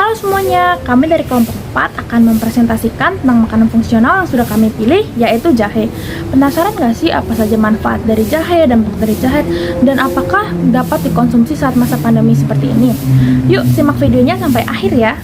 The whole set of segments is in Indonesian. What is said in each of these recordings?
Halo semuanya, kami dari kelompok 4 akan mempresentasikan tentang makanan fungsional yang sudah kami pilih, yaitu jahe. Penasaran gak sih apa saja manfaat dari jahe, dampak dari jahe, dan apakah dapat dikonsumsi saat masa pandemi seperti ini? Yuk simak videonya sampai akhir ya.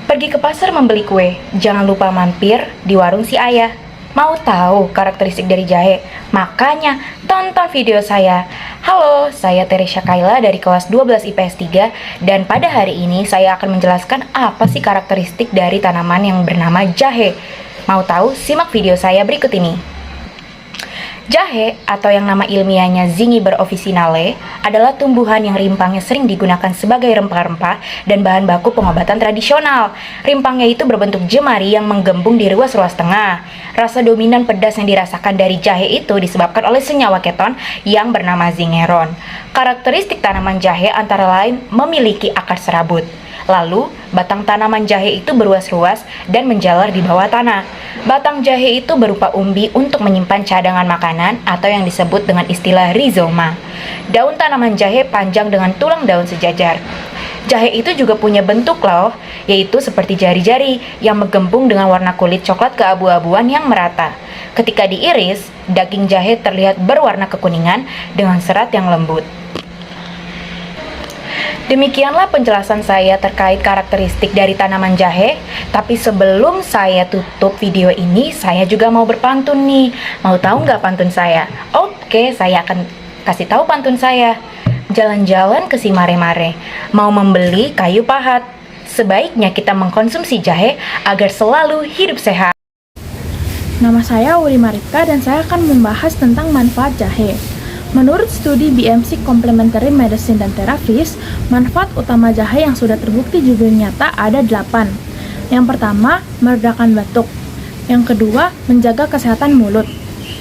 Pergi ke pasar membeli kue, jangan lupa mampir di warung si ayah. Mau tahu karakteristik dari jahe? Makanya tonton video saya. Halo, saya Teresya Kaila dari kelas 12 IPS 3 dan pada hari ini saya akan menjelaskan apa sih karakteristik dari tanaman yang bernama jahe. Mau tahu? Simak video saya berikut ini. Jahe atau yang nama ilmiahnya Zingiber officinale adalah tumbuhan yang rimpangnya sering digunakan sebagai rempah-rempah dan bahan baku pengobatan tradisional. Rimpangnya itu berbentuk jemari yang menggembung di ruas-ruas tengah. Rasa dominan pedas yang dirasakan dari jahe itu disebabkan oleh senyawa keton yang bernama zingeron. Karakteristik tanaman jahe antara lain memiliki akar serabut. Lalu, batang tanaman jahe itu berruas-ruas dan menjalar di bawah tanah. Batang jahe itu berupa umbi untuk menyimpan cadangan makanan atau yang disebut dengan istilah rizoma. Daun tanaman jahe panjang dengan tulang daun sejajar. Jahe itu juga punya bentuk loh, yaitu seperti jari-jari yang menggembung dengan warna kulit coklat keabu-abuan yang merata. Ketika diiris, daging jahe terlihat berwarna kekuningan dengan serat yang lembut. Demikianlah penjelasan saya terkait karakteristik dari tanaman jahe. Tapi sebelum saya tutup video ini, saya juga mau berpantun nih. Mau tahu nggak pantun saya? Oke, saya akan kasih tahu pantun saya. Jalan-jalan ke si mare-mare, mau membeli kayu pahat. Sebaiknya kita mengkonsumsi jahe agar selalu hidup sehat. Nama saya Uli Marika dan saya akan membahas tentang manfaat jahe. Menurut studi BMC Complementary Medicine dan Therapies, manfaat utama jahe yang sudah terbukti juga nyata ada 8. Yang pertama, meredakan batuk. Yang kedua, menjaga kesehatan mulut.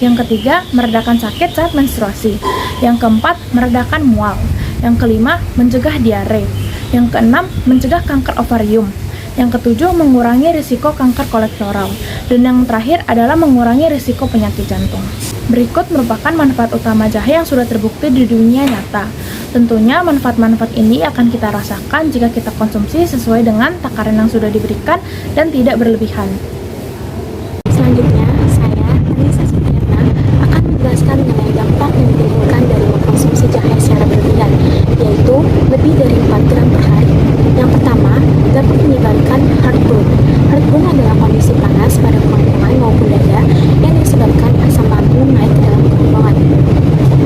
Yang ketiga, meredakan sakit saat menstruasi. Yang keempat, meredakan mual. Yang kelima, mencegah diare. Yang keenam, mencegah kanker ovarium. Yang ketujuh, mengurangi risiko kanker kolektoral. Dan yang terakhir adalah mengurangi risiko penyakit jantung. Berikut merupakan manfaat utama jahe yang sudah terbukti di dunia nyata. Tentunya manfaat-manfaat ini akan kita rasakan jika kita konsumsi sesuai dengan takaran yang sudah diberikan dan tidak berlebihan. Selanjutnya, saya, Anissa Supriyatna, akan menjelaskan mengenai dampak yang ditimbulkan dari mengkonsumsi jahe secara berlebihan, yaitu lebih dari 4 gram per hari. Yang pertama, dapat menyebabkan heartburn. Heartburn adalah kondisi panas pada kerongkongan maupun dada yang disebabkan asam lambung naik ke dalam kerongkongan.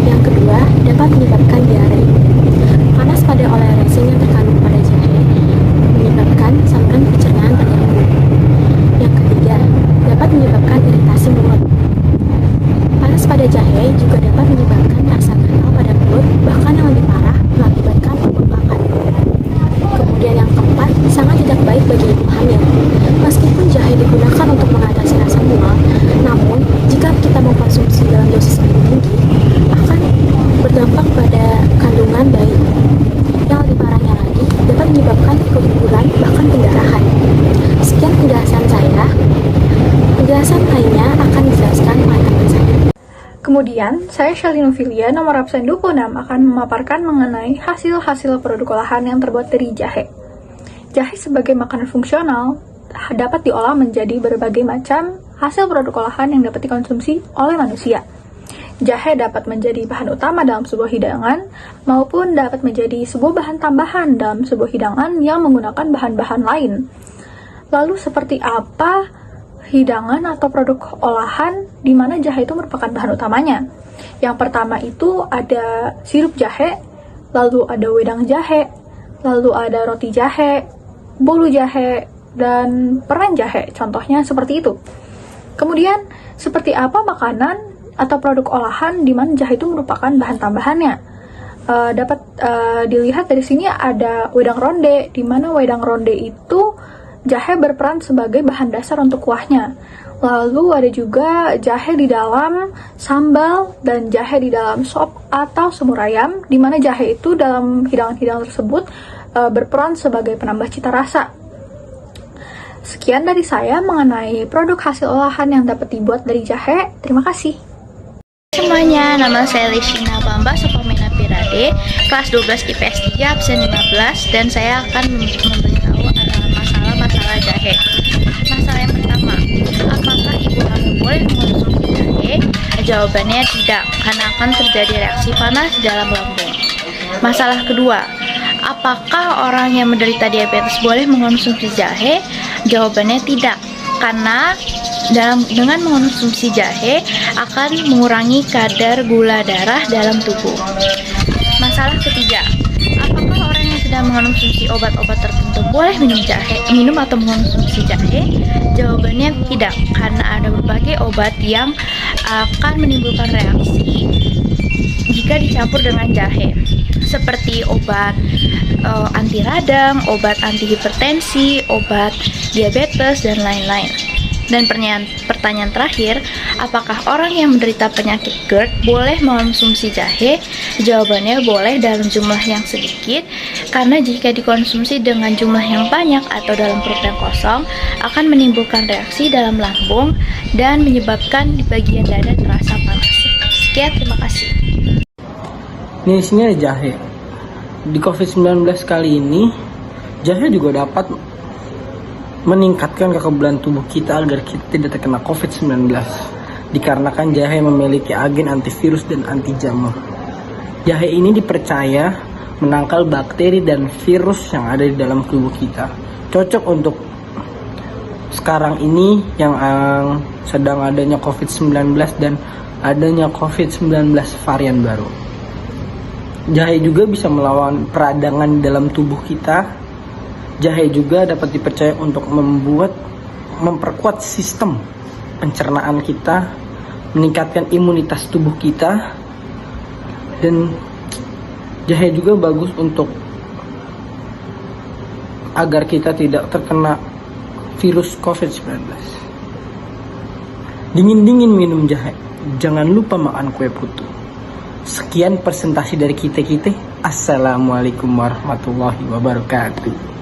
Yang kedua, dapat menyebabkan diare. Panas pada oleh resin yang terkandung pada jahe menyebabkan saluran pencernaan terganggu. Yang ketiga, dapat menyebabkan iritasi mulut. Panas pada jahe juga dapat menyebabkan rasa gatal pada mulut, bahkan yang lebih parah mengakibatkan pembengkakan. Kemudian yang keempat, sangat tidak baik bagi ibu hamil. Meskipun jahe digunakan untuk mengatasi rasa mual, namun jika kita mengkonsumsi dalam dosis lebih tinggi, akan berdampak pada kandungan bayi. Yang lebih parahnya lagi, dapat menyebabkan keguguran bahkan pendarahan. Sekian penjelasan saya. Penjelasan lainnya akan dijelaskan oleh teman saya. Kemudian, saya Shalinofilia nomor absen 26 akan memaparkan mengenai hasil-hasil produk olahan yang terbuat dari jahe. Jahe sebagai makanan fungsional dapat diolah menjadi berbagai macam hasil produk olahan yang dapat dikonsumsi oleh manusia. Jahe dapat menjadi bahan utama dalam sebuah hidangan maupun dapat menjadi sebuah bahan tambahan dalam sebuah hidangan yang menggunakan bahan-bahan lain. Lalu seperti apa hidangan atau produk olahan di mana jahe itu merupakan bahan utamanya? Yang pertama itu ada sirup jahe, lalu ada wedang jahe, lalu ada roti jahe, bolu jahe, dan permen jahe. Contohnya seperti itu. Kemudian, seperti apa makanan atau produk olahan di mana jahe itu merupakan bahan tambahannya? Dapat dilihat dari sini ada wedang ronde, di mana wedang ronde itu jahe berperan sebagai bahan dasar untuk kuahnya. Lalu ada juga jahe di dalam sambal dan jahe di dalam sop atau semur ayam, di mana jahe itu dalam hidangan-hidangan tersebut berperan sebagai penambah cita rasa. Sekian dari saya mengenai produk hasil olahan yang dapat dibuat dari jahe. Terima kasih. Semuanya, nama saya Lishina Bamba Sopomena Pirade, kelas 12 IPS 3, absen 15, dan saya akan memberitahu masalah jahe. Masalah yang pertama, apakah ibu hamil boleh mengonsumsi jahe? Jawabannya tidak, karena akan terjadi reaksi panas di dalam lambung. Masalah kedua, apakah orang yang menderita diabetes boleh mengonsumsi jahe? Jawabannya tidak, karena dengan mengonsumsi jahe akan mengurangi kadar gula darah dalam tubuh. Masalah ketiga, apakah orang yang sedang mengonsumsi obat-obat tertentu boleh minum atau mengonsumsi jahe? Jawabannya tidak, karena ada berbagai obat yang akan menimbulkan reaksi jika dicampur dengan jahe, seperti obat anti radang, obat anti hipertensi, obat diabetes, dan lain-lain. Dan pertanyaan terakhir, apakah orang yang menderita penyakit GERD boleh mengonsumsi jahe? Jawabannya boleh dalam jumlah yang sedikit, karena jika dikonsumsi dengan jumlah yang banyak atau dalam perut yang kosong, akan menimbulkan reaksi dalam lambung dan menyebabkan di bagian dada terasa panas. Sekian, terima kasih. Ini isinya jahe. Di COVID-19 kali ini, jahe juga dapat meningkatkan kekebalan tubuh kita agar kita tidak terkena COVID-19, dikarenakan jahe memiliki agen antivirus dan anti jamur. Jahe ini dipercaya menangkal bakteri dan virus yang ada di dalam tubuh kita. Cocok untuk sekarang ini yang sedang adanya COVID-19 dan adanya COVID-19 varian baru. Jahe juga bisa melawan peradangan dalam tubuh kita. Jahe juga dapat dipercaya untuk memperkuat sistem pencernaan kita, meningkatkan imunitas tubuh kita, dan jahe juga bagus untuk agar kita tidak terkena virus COVID-19. Dingin-dingin minum jahe, jangan lupa makan kue putu. Sekian presentasi dari kita. Assalamualaikum warahmatullahi wabarakatuh.